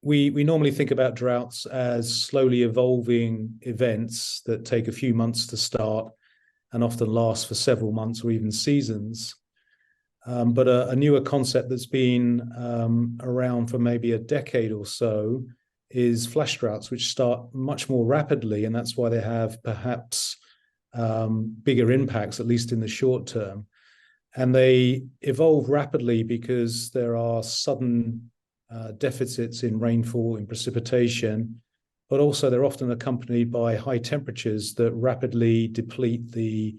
we normally think about droughts as slowly evolving events that take a few months to start and often last for several months or even seasons. But a newer concept that's been around for maybe a decade or so is flash droughts, which start much more rapidly, and that's why they have perhaps bigger impacts, at least in the short term. And they evolve rapidly because there are sudden deficits in rainfall, in precipitation, but also they're often accompanied by high temperatures that rapidly deplete the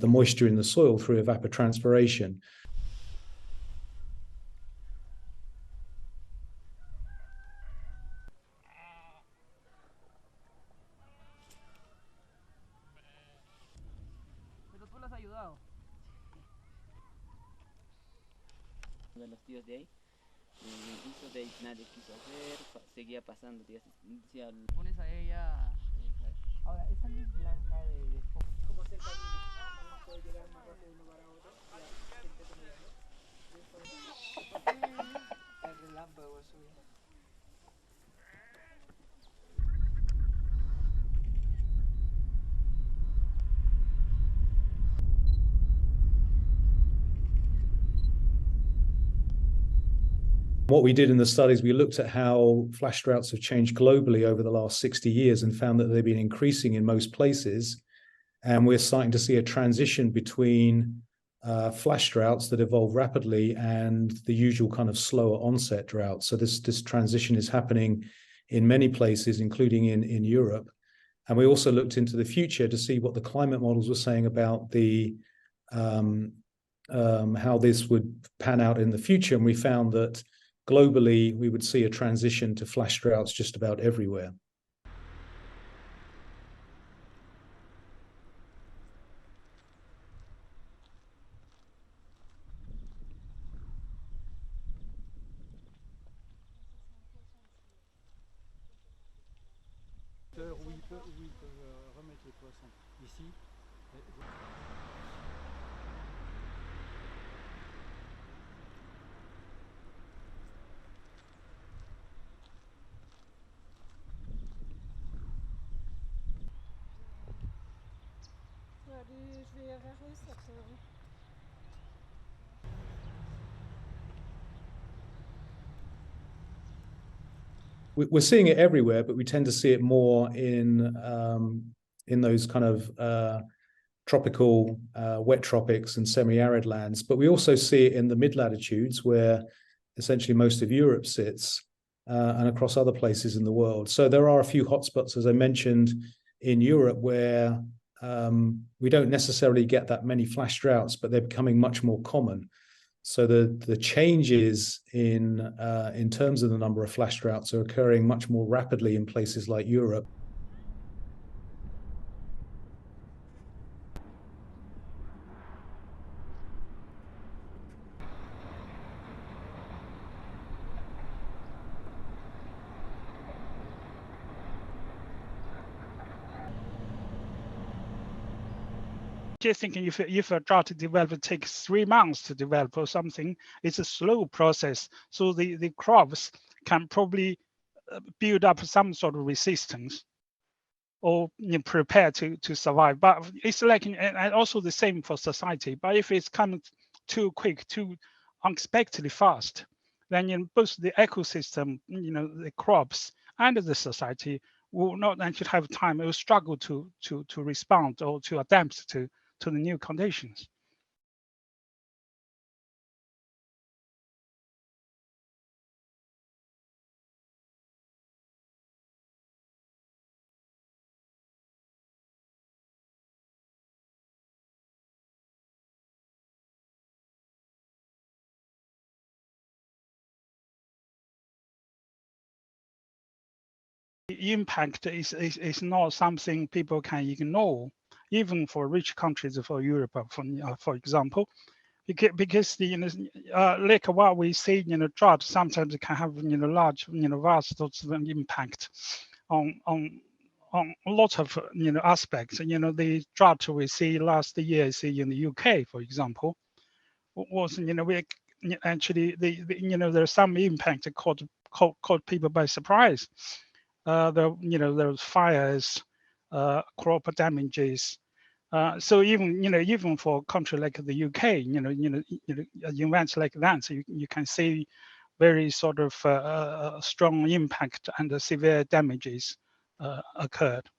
moisture in the soil through evapotranspiration. De los tíos de ahí, incluso de ahí nadie quiso hacer, seguía pasando, tío, decía, pones a ella, ahora esa luz blanca de como cerca de no puede llegar más rápido de un lugar a otro, el relámpago eso. What we did in the studies, we looked at how flash droughts have changed globally over the last 60 years and found that they've been increasing in most places. And we're starting to see a transition between flash droughts that evolve rapidly and the usual kind of slower onset droughts. So this transition is happening in many places, including in Europe. And we also looked into the future to see what the climate models were saying about the how this would pan out in the future. And we found that globally, we would see a transition to flash droughts just about everywhere. Où ils peuvent remettre les poissons. Ici. Je vais vers eux, ça fait... We're seeing it everywhere, but we tend to see it more in those kind of tropical, wet tropics and semi-arid lands. But we also see it in the mid-latitudes where essentially most of Europe sits and across other places in the world. So there are a few hotspots, as I mentioned, in Europe where we don't necessarily get that many flash droughts, but they're becoming much more common. So the changes in terms of the number of flash droughts are occurring much more rapidly in places like Europe. Just thinking if a drought development takes 3 months to develop or something, it's a slow process. So the crops can probably build up some sort of resistance or prepare to survive. But it's like, and also the same for society. But if it's coming too quick, too unexpectedly fast, then both the ecosystem, the crops and the society will not actually have time. It will struggle to respond or to adapt to the new conditions. The impact is not something people can ignore, even for rich countries, for Europe, for example, because like what we see, drought sometimes can have large, vast sorts of impact on a lot of aspects. The drought we see last year, in the UK, for example, was we actually there's some impact caught people by surprise. There was fires, crop damages. So even for a country like the UK, events like that, so you can see very sort of strong impact and severe damages occurred.